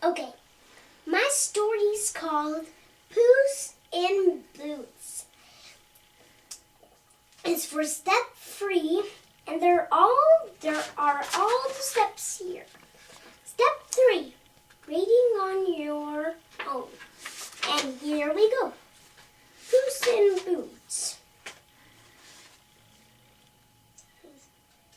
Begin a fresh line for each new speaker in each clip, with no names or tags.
Okay, my story's called Puss in Boots. It's for step 3, and there are all the steps here. Step 3, reading on your own. And here we go. Puss in Boots.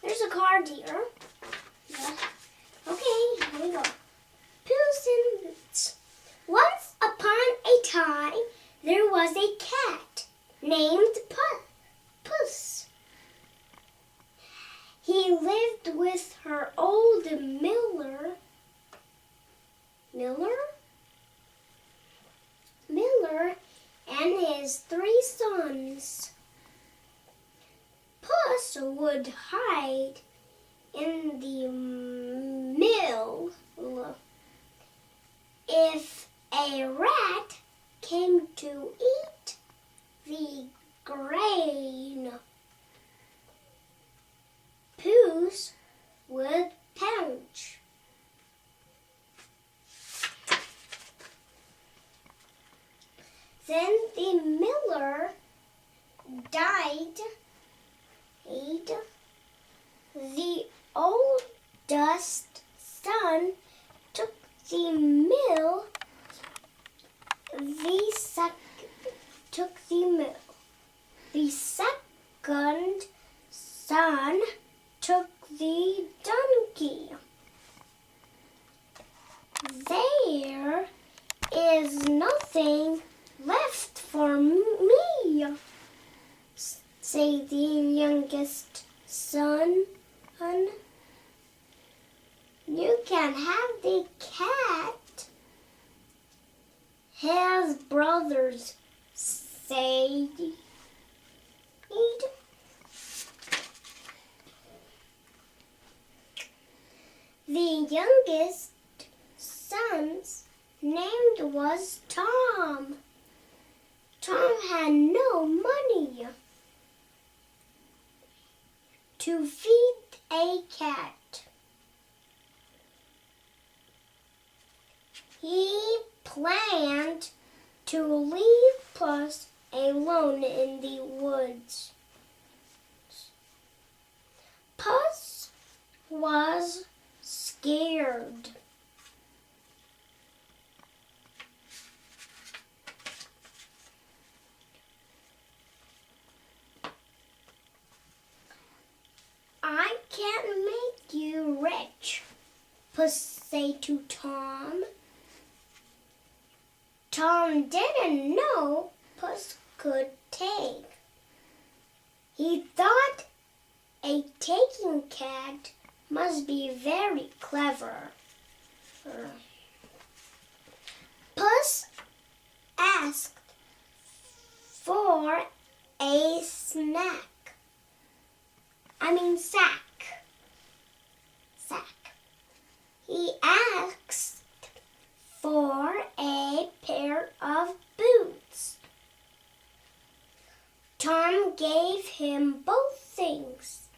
There's a card here. Yeah. Okay, here we go. Puss in Boots. Once upon a time, there was a cat named Puss. He lived with her old Miller and his 3 sons. Puss would hide in the mill if a rat came to eat the grain. Puss would pounce. Then the miller died. The oldest son took the mill. The second son took the donkey. There is nothing left for me, said the youngest son. You can have the cat, his brothers said. The youngest son's name was Tom. Tom had no money to feed a cat. He planned to leave Puss alone in the woods. Puss was scared. I can't make you rich, Puss said to Tom. Tom didn't know Puss could take. He thought a taking cat must be very clever. Puss asked for a sack. He asked for a pair of boots. Tom gave him both things.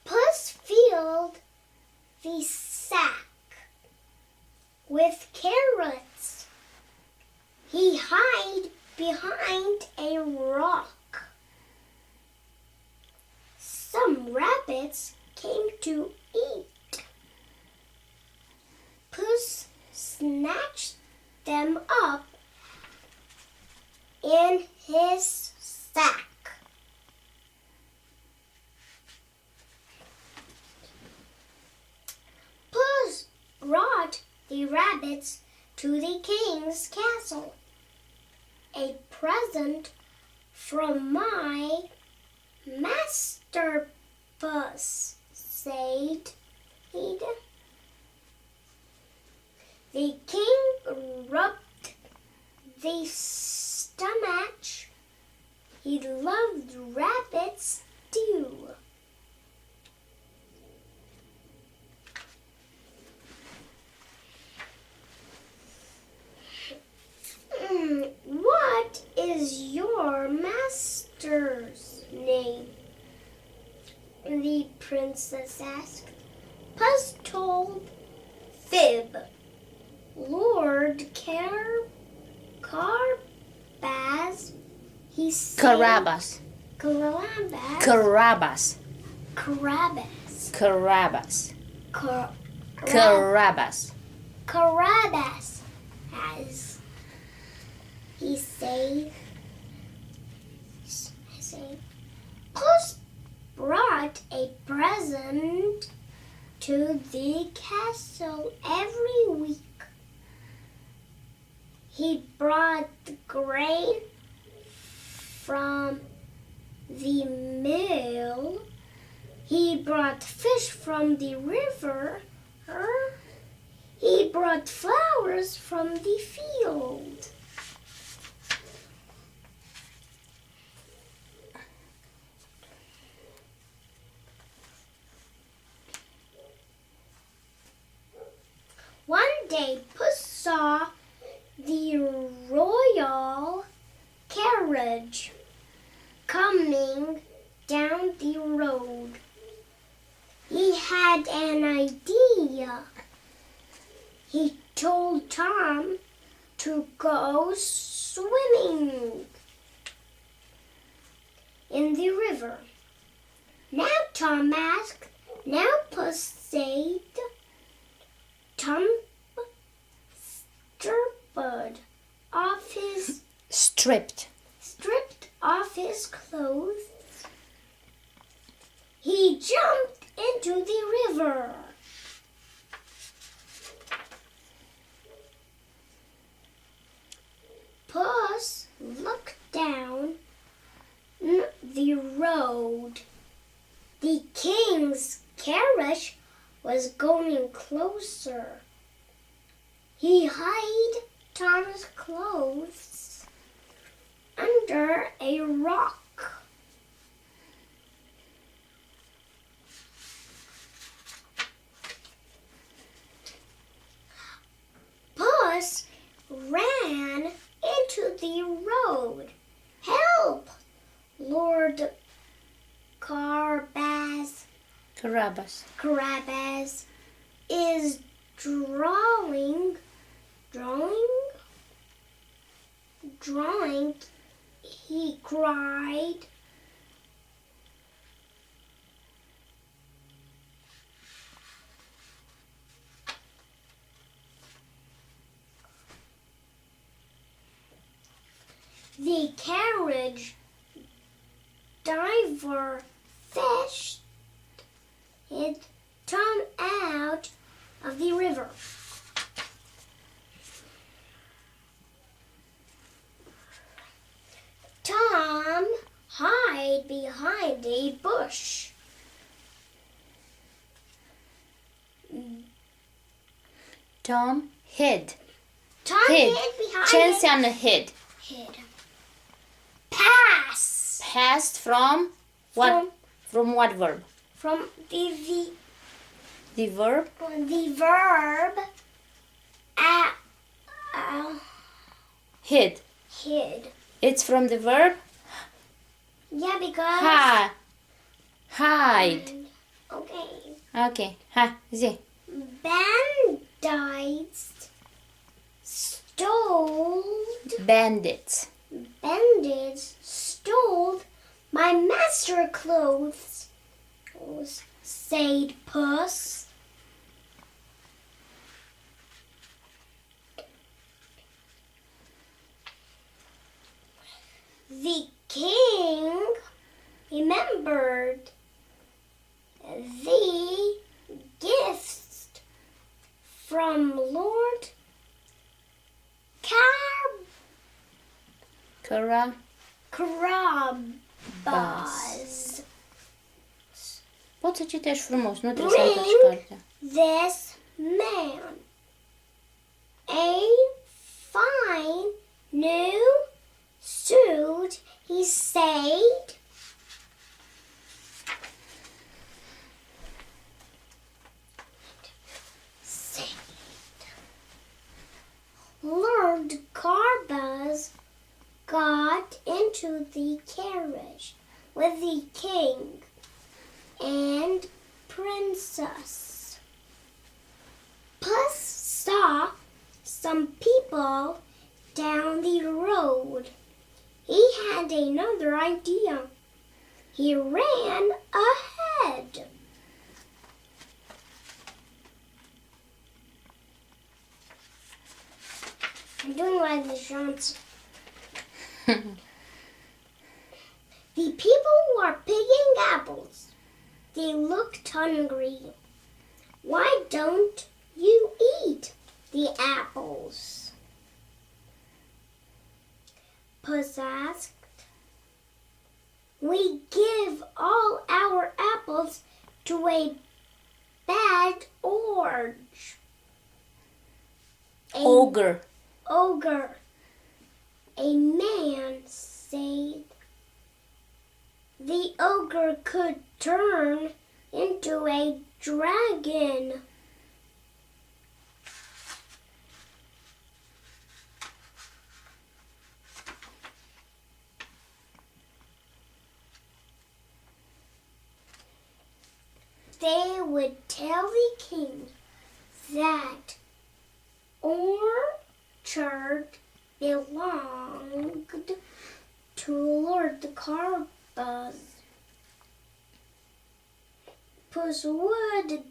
Puss filled the sack with carrots. He hid behind a rock. Some rabbits came to eat. Puss snatched them up in his sack. Puss brought the rabbits to the king's castle. A present from my master, Puss said he. The king rubbed the stomach. He loved rabbits too. What is your master princess asked. Puss told fib. Lord Carbaz, he said.
Carabas.
Carabas.
Carabas.
Carabas.
Carabas.
Carabas.
Carabas.
Carabas, as he said. Puss brought a present to the castle every week. He brought the grain from the mill. He brought fish from the river. He brought flowers from the field. One day, Puss saw the royal carriage coming down the road. He had an idea. He told Tom to go swimming in the river. Now Tom asked, now Puss said, Tom stripped off his clothes. He jumped into the river. Puss looked down the road. The king's carriage was going closer. He hid Tom's clothes under a rock. Puss ran into the road. Help! Lord Carabas is drawing, he cried. The carriage driver fished Tom out of the river. Tom hid behind a bush.
Tom hid.
Hid behind.
Ce înseamnă hid?
Hid.
Passed from what? From what verb?
From
The verb?
The verb
Hid.
hid.
It's from the verb?
Yeah, because
Hide.
Okay.
Okay. Zi.
Bandits stole my master clothes, said Puss. The king remembered the gifts from Lord Carabas.
Poți să citești frumos, nu trebuie să întorci cartea.
This man a fine new suit, he said. Lord Carbaz got into the carriage with the king and princess. Puss saw some people down the road. He had another idea. He ran ahead. I'm doing like the Johnson. The people were picking apples. They looked hungry. Why don't you eat the apples? Puss asked. We give all our apples to a bad orange.
Ogre.
Ogre. A man said the ogre could turn into a dragon. They would tell the king that orchard belonged to Lord Carbuz. Puss would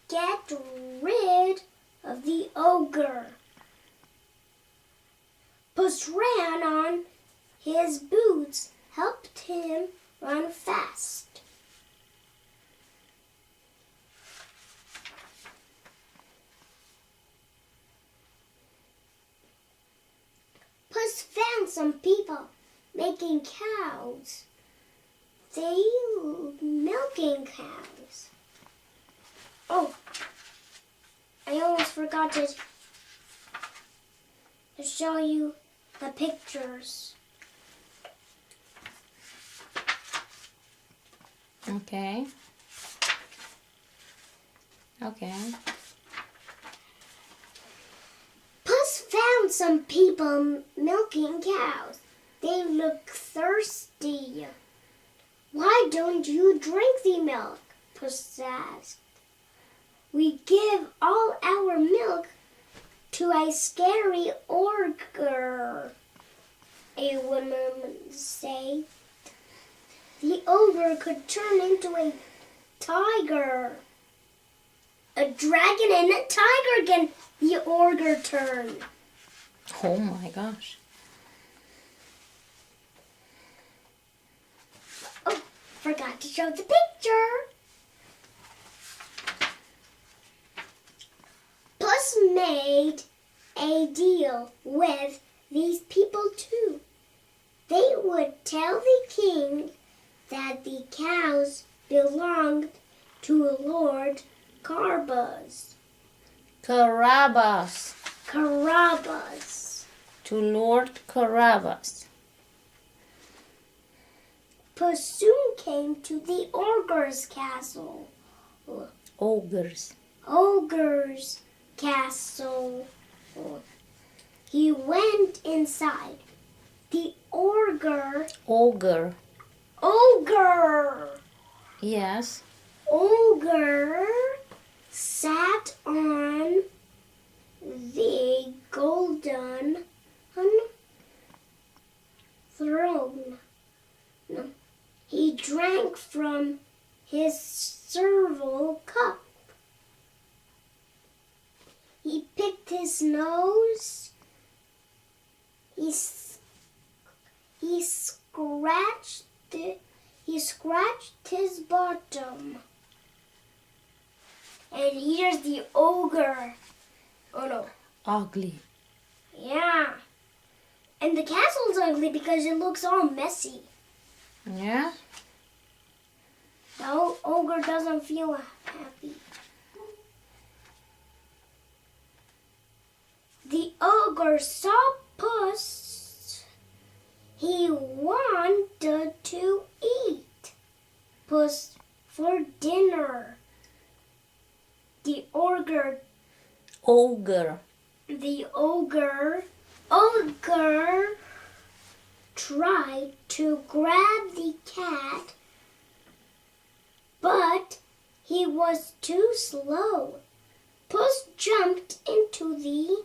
get rid of the ogre. Puss ran on his boots, helped him run fast. Puss found some people making cows. They milking cows. Oh, I almost forgot to show you the pictures.
Okay. Okay.
Puss found some people milking cows. They look thirsty. Why don't you drink the milk? Puss asked. We give all our milk to a scary ogre, a woman said. The ogre could turn into a tiger. A dragon and a tiger can the ogre turn.
Oh my gosh.
Oh, forgot to show the picture. Puss made a deal with these people too. They would tell the king that the cows belonged to Lord Carbuz.
Carabas.
Carabas.
To Lord Carabas.
Puss soon came to the ogre's castle.
Ogres.
Ogre's castle. He went inside. The ogre.
Ogre.
Ogre.
Yes.
Ogre sat on the golden throne. No. He drank from his silver cup. He picked his nose. He scratched it. He scratched his bottom. And here's the ogre. Oh no.
Ugly.
Yeah. And the castle's ugly because it looks all messy.
Yeah.
The ogre doesn't feel happy. The ogre saw Puss. He wanted to eat Puss for dinner. The ogre tried to grab the cat, but he was too slow. Puss jumped into the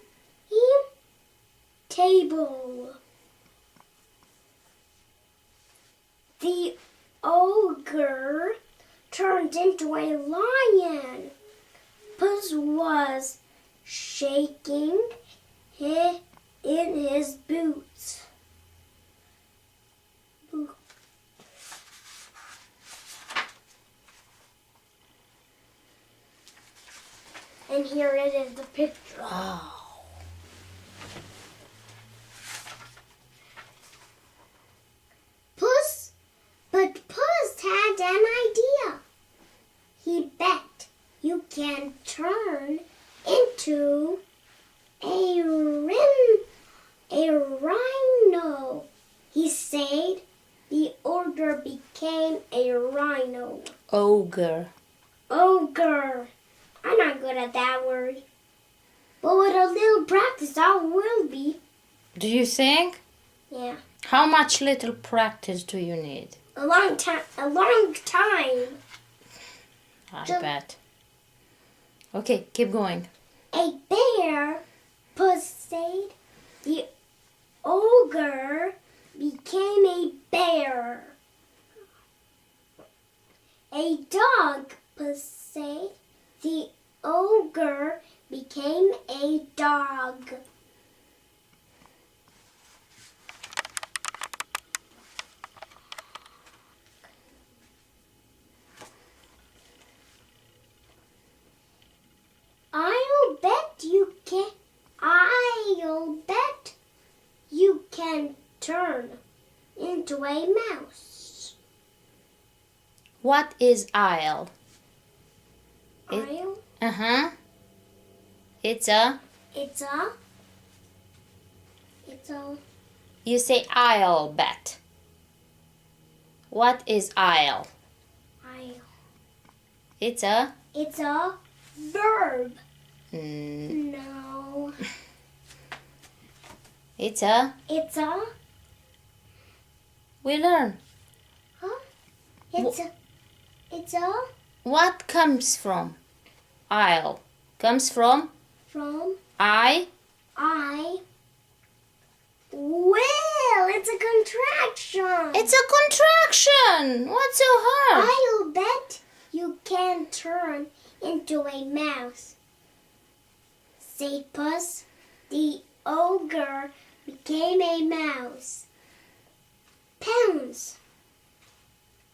table. The ogre turned into a lion. Puss was shaking in his boots. And here it is, the picture.
Wow.
But Puss had an idea. He bet you can turn into a rhino. He said the ogre became a rhino.
Ogre.
Ogre. I'm not good at that word. But with a little practice, I will be.
Do you think?
Yeah.
How much little practice do you need?
A long time.
I bet. Okay, keep going.
A bear, Puss said. The ogre became a bear. A dog, Puss said. The ogre became a dog. I'll bet you can turn into a mouse.
What is aisle?
I'll.
Uh-huh. It's a... You say I'll bet. What is aisle? It's a...
It's a verb.
Mm,
No.
it's a... We learn.
Huh? It's a
What comes from? Aisle. Comes from...
from
I...
Well, it's a contraction.
It's a contraction. What's so hard?
I'll bet you can turn into a mouse. Said Puss. The ogre became a mouse. Pounds.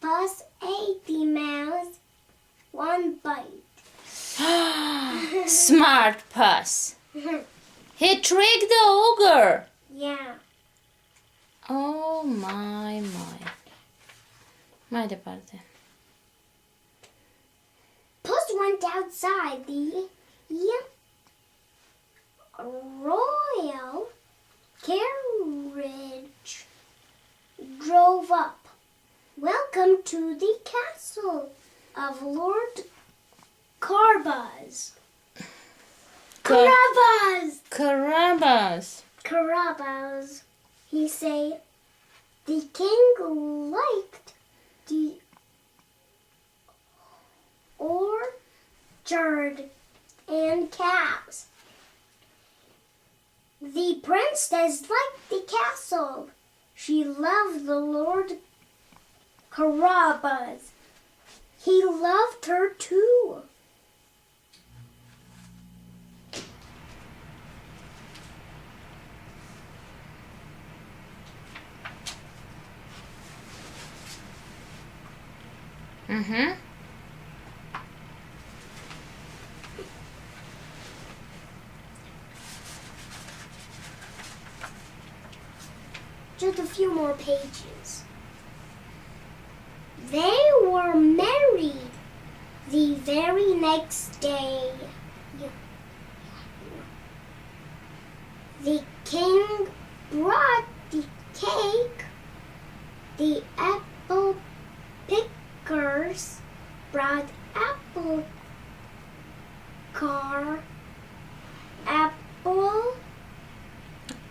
Puss ate the mouse one bite.
Smart Puss. He tricked the ogre.
Yeah.
Oh my. Mai departe.
Puss went outside. The royal carriage drove up. Welcome to the castle of Lord Carabas. Carabas, he said. The king liked the orchard and cows. The princess liked the castle. She loved the Lord Carabas. He loved her too.
Mm-hmm.
Just a few more pages. They were married the very next day. The king brought the cake. The apple pickers brought apple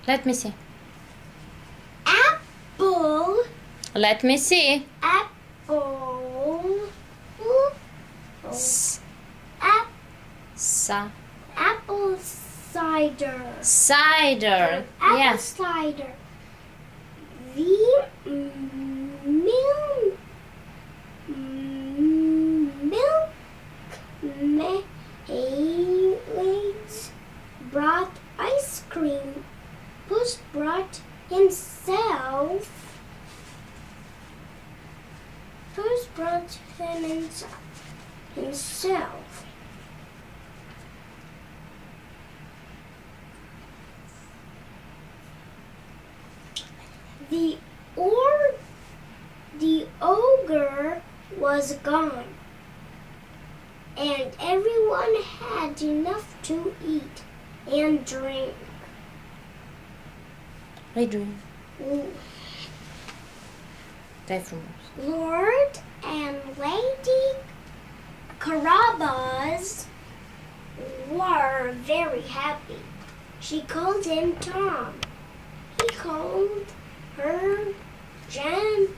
Let me see.
Apple.
Let me see.
Apple.
S-
Ap-
sa-
apple cider.
cider.
Apple
Yes.
cider. The milkmaids brought ice cream. Puss brought himself. Puss brought himself. The ogre was gone, and everyone had enough to eat and drink.
Read.
Lord and Lady Carabas were very happy. She called him Tom. He called her Jenny.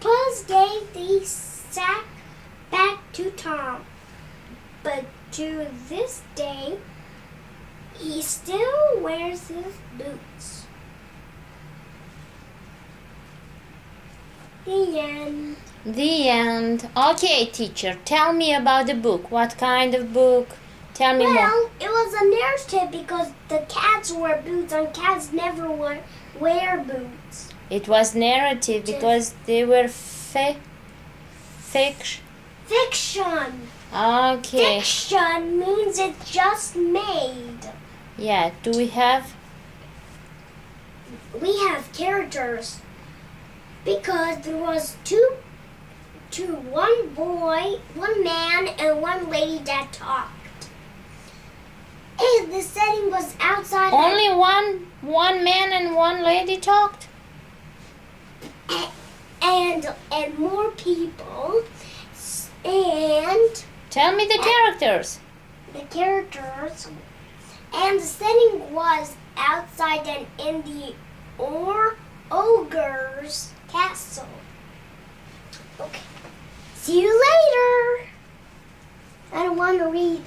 Puss gave the sack back to Tom, but to this day, he still wears his boots. The end.
The end. Okay, teacher, tell me about the book. What kind of book? Tell me more.
Well, it was a narrative because the cats wear boots and cats never wear boots.
It was narrative because they were fiction.
Fiction.
Okay.
Fiction means it's just made.
Yeah, do we have?
We have characters because there was one boy, one man, and one lady that talked. And the setting was outside.
Only one man and one lady talked?
And more people. And
Tell me the characters.
the characters. And the setting was outside and in the ogre's castle. Okay. See you later. I don't want to read.